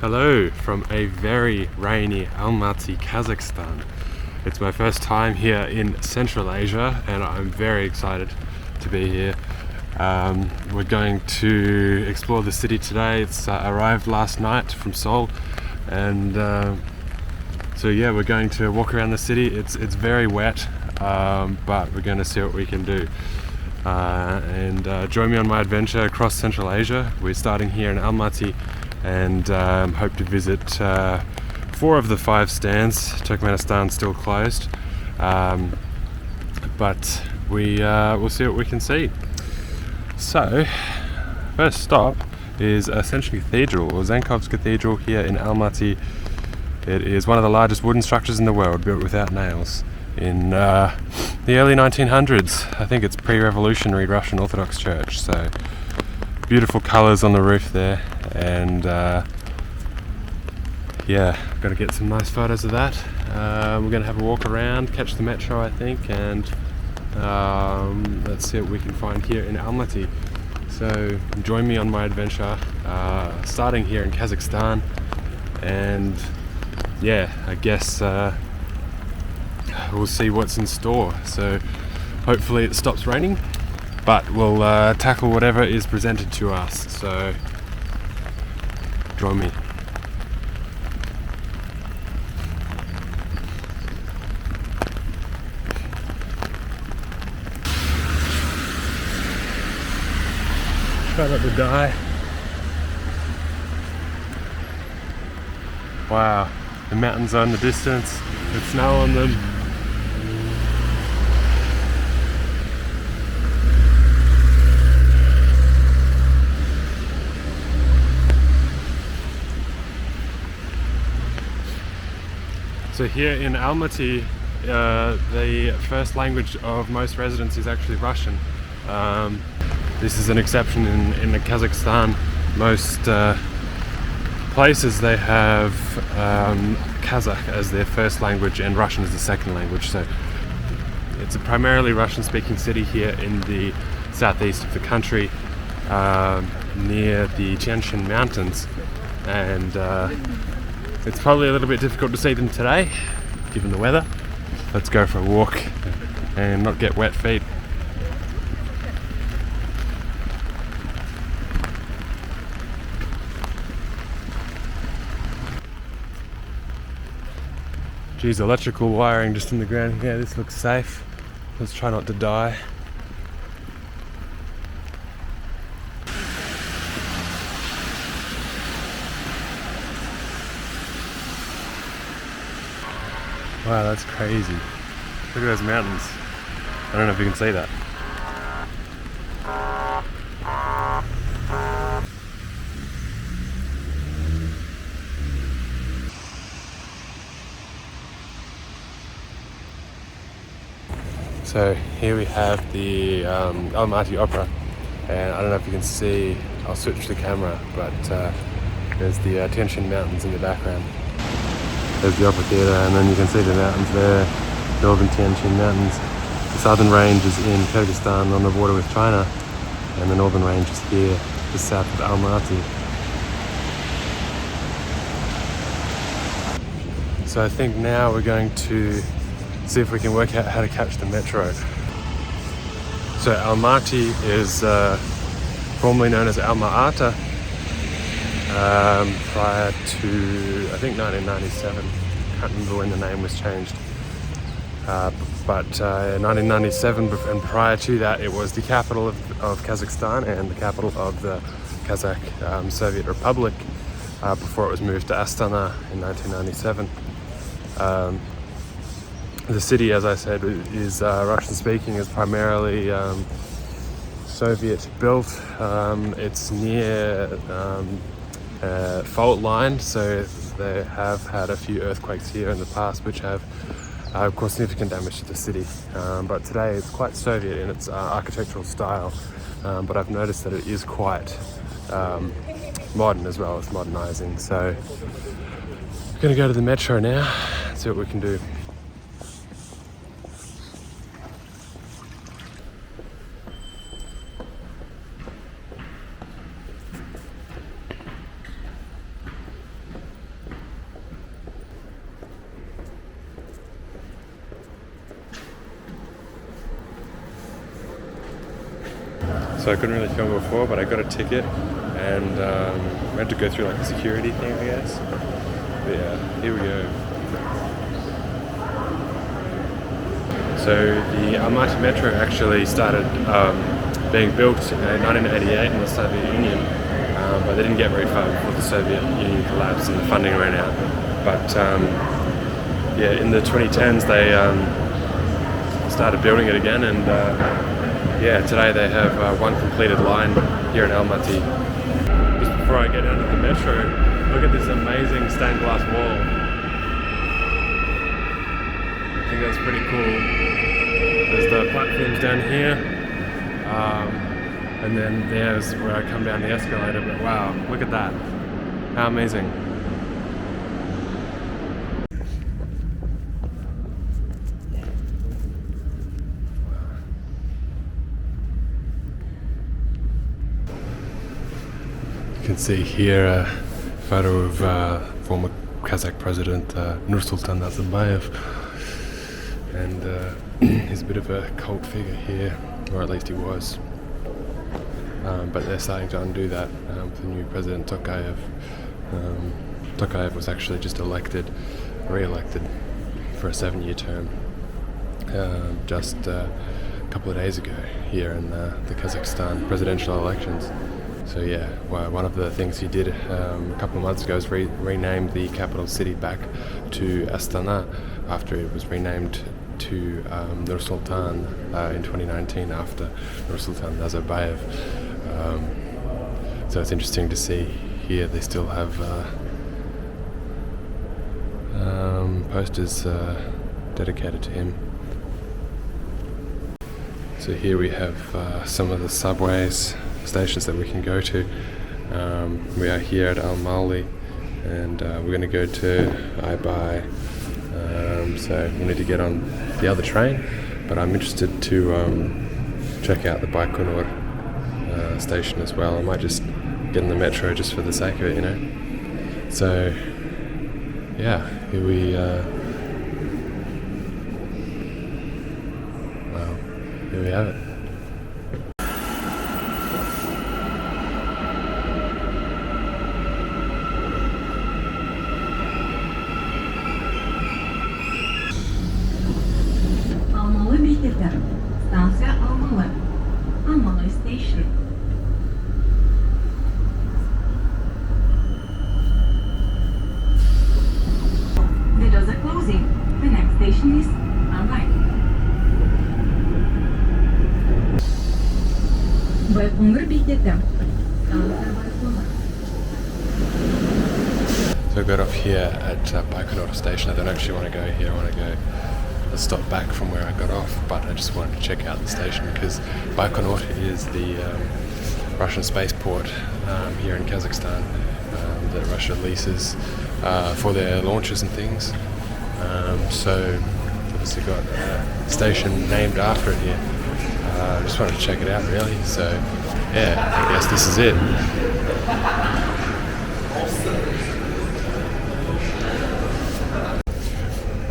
Hello from a very rainy Almaty, Kazakhstan. It's my first time here in Central Asia and I'm very excited to be here. We're going to explore the city today. It's arrived last night from Seoul, and so yeah, we're going to walk around the city. It's very wet, but we're going to see what we can do. And join me on my adventure across Central Asia. We're starting here in Almaty and hope to visit 4 of the 5 stands. Turkmenistan's still closed, but we'll see what we can see. So, first stop is Ascension Cathedral, or Zankov's Cathedral here in Almaty. It is one of the largest wooden structures in the world, built without nails in the early 1900s. I think it's pre-revolutionary Russian Orthodox Church. So, beautiful colours on the roof there, and yeah, going to get some nice photos of that. We're going to have a walk around, catch the metro I think, and let's see what we can find here in Almaty. So join me on my adventure, starting here in Kazakhstan, and yeah, I guess we'll see what's in store. So hopefully it stops raining, but we'll tackle whatever is presented to us. So join me. Try not to die. Wow, the mountains are in the distance with snow on them. So here in Almaty, the first language of most residents is actually Russian. This is an exception in Kazakhstan. Most places they have Kazakh as their first language and Russian as the second language. So it's a primarily Russian-speaking city here in the southeast of the country, near the Tian Shan Mountains, and it's probably a little bit difficult to see them today, given the weather. Let's go for a walk and not get wet feet. Geez, electrical wiring just in the ground here. This looks safe. Let's try not to die. Wow, that's crazy. Look at those mountains. I don't know if you can see that. So here we have the Almaty Opera, and I don't know if you can see, I'll switch the camera, but there's the Tian Shan Mountains in the background. There's the Opera Theatre, and then you can see the mountains there, northern Tian Shan Mountains. The southern range is in Kyrgyzstan on the border with China, and the northern range is here, just south of Almaty. So I think now we're going to see if we can work out how to catch the metro. So Almaty is formerly known as Alma-Ata, prior to, I think, 1997. Can't remember when the name was changed. But 1997, and prior to that, it was the capital of Kazakhstan and the capital of the Kazakh Soviet Republic, before it was moved to Astana in 1997. The city, as I said, is Russian-speaking, is primarily Soviet built. It's near fault line, so they have had a few earthquakes here in the past, which have caused significant damage to the city. But today it's quite Soviet in its architectural style, but I've noticed that it is quite modern as well. It's modernizing. So we're going to go to the metro now and see what we can do. so I couldn't really film before, but I got a ticket and we had to go through like a security thing, I guess. But yeah, here we go. So the Almaty metro actually started being built in 1988 in the Soviet Union, but they didn't get very far before the Soviet Union collapsed and the funding ran out. But yeah, in the 2010s they started building it again, and yeah, today they have one completed line here in Almaty. Just before I get out of the metro, look at this amazing stained glass wall. I think that's pretty cool. There's the platforms down here, and then there's where I come down the escalator, but wow, look at that. How amazing. You can see here a photo of former Kazakh president Nursultan Nazarbayev, and he's a bit of a cult figure here, or at least he was. But they're starting to undo that with the new president Tokayev. Tokayev was actually just re-elected for a 7-year term just a couple of days ago here in the Kazakhstan presidential elections. So yeah, one of the things he did a couple of months ago was renamed the capital city back to Astana after it was renamed to Nur-Sultan in 2019 after Nursultan Nazarbayev. So it's interesting to see here they still have posters dedicated to him. So here we have some of the subways stations that we can go to. We are here at Almaty, and we're going to go to Almaty. So we need to get on the other train, but I'm interested to check out the Baikonur station as well. I might just get in the metro just for the sake of it, you know. So yeah, here we well, here we have it. Станция Almaty station. The doors are closing. The next station is Almaty. Baikonur beketi. So I got off here at Baikonur station. I don't actually want to go here. I want to go a stop back from where I got off, but I just wanted to check out the station because Baikonur is the Russian spaceport here in Kazakhstan that Russia leases for their launches and things. So obviously got a station named after it here. I just wanted to check it out really. So yeah, I guess this is it.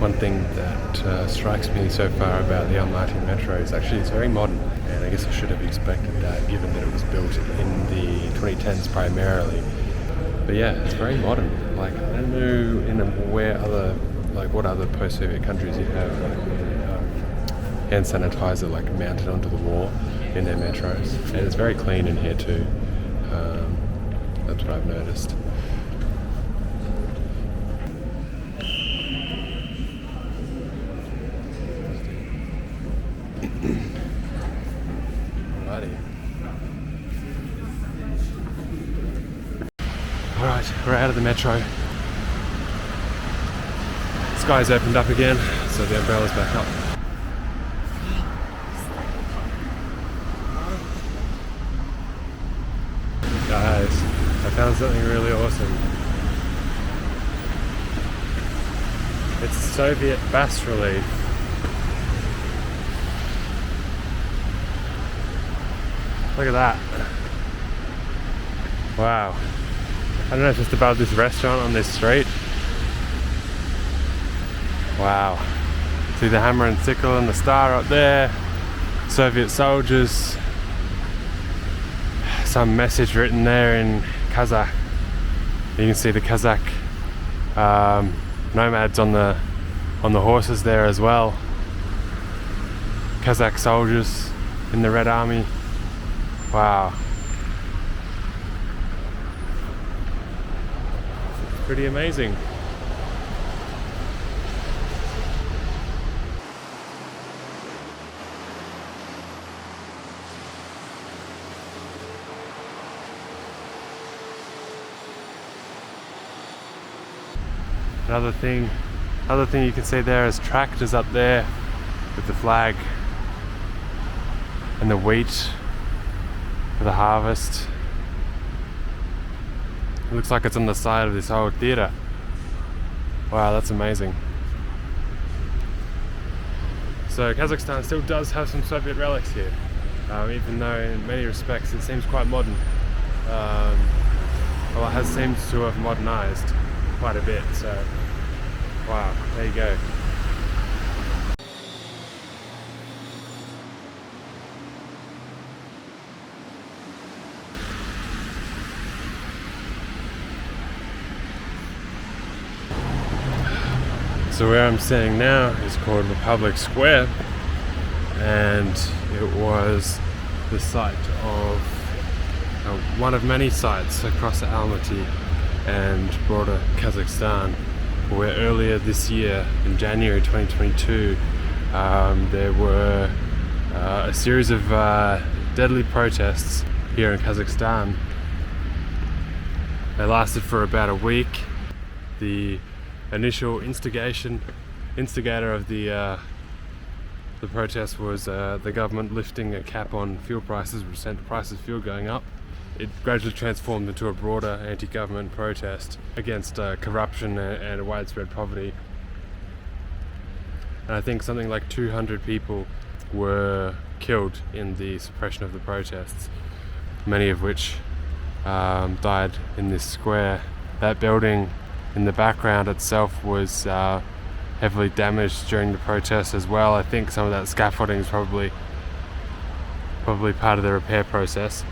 One thing that strikes me so far about the Almaty metro is actually it's very modern, and I guess I should have expected that given that it was built in the 2010s primarily. But yeah, it's very modern. Like I don't know what other post-Soviet countries you have hand sanitizer like mounted onto the wall in their metros, and it's very clean in here too. That's what I've noticed. Alright, we're out of the metro. The sky's opened up again, so the umbrella's back up. Guys, I found something really awesome. It's Soviet bas relief. Look at that. Wow. I don't know if it's above this restaurant on this street. Wow. See the hammer and sickle and the star up there. Soviet soldiers. some message written there in Kazakh. You can see the Kazakh nomads on the horses there as well. Kazakh soldiers in the Red Army. Wow. Pretty amazing. Another thing you can see there is tractors up there with the flag and the wheat for the harvest. It looks like it's on the side of this old theatre. Wow, that's amazing. So Kazakhstan still does have some Soviet relics here, even though in many respects it seems quite modern. Well, it has seemed to have modernized quite a bit, so wow, there you go. So where I'm standing now is called Republic Square, and it was the site of one of many sites across Almaty and broader Kazakhstan, where earlier this year, in January 2022, there were a series of deadly protests here in Kazakhstan. They lasted for about a week. The initial instigator of the protest was the government lifting a cap on fuel prices, which sent the price of fuel going up. It gradually transformed into a broader anti-government protest against corruption and widespread poverty. And I think something like 200 people were killed in the suppression of the protests, many of which died in this square. That building in the background itself was heavily damaged during the protests as well. I think some of that scaffolding is probably part of the repair process.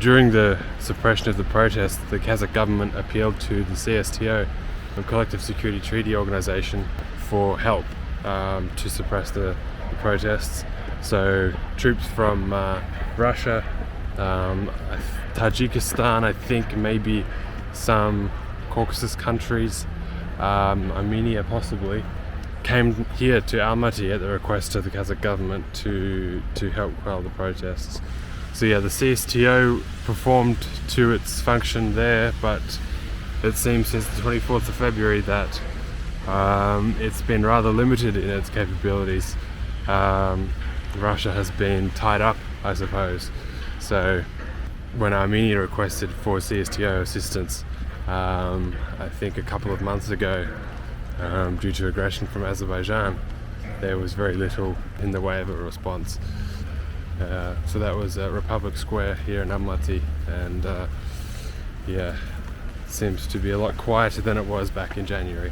During the suppression of the protests, the Kazakh government appealed to the CSTO, the Collective Security Treaty Organization, for help to suppress the protests. So troops from Russia, Tajikistan, I think maybe some Caucasus countries, Armenia possibly, came here to Almaty at the request of the Kazakh government to help quell the protests. So yeah, the CSTO performed to its function there, but it seems since the 24th of February that it's been rather limited in its capabilities. Russia has been tied up, I suppose. So when Armenia requested for CSTO assistance, I think a couple of months ago, due to aggression from Azerbaijan, there was very little in the way of a response. So that was Republic Square here in Almaty, and yeah, seems to be a lot quieter than it was back in January.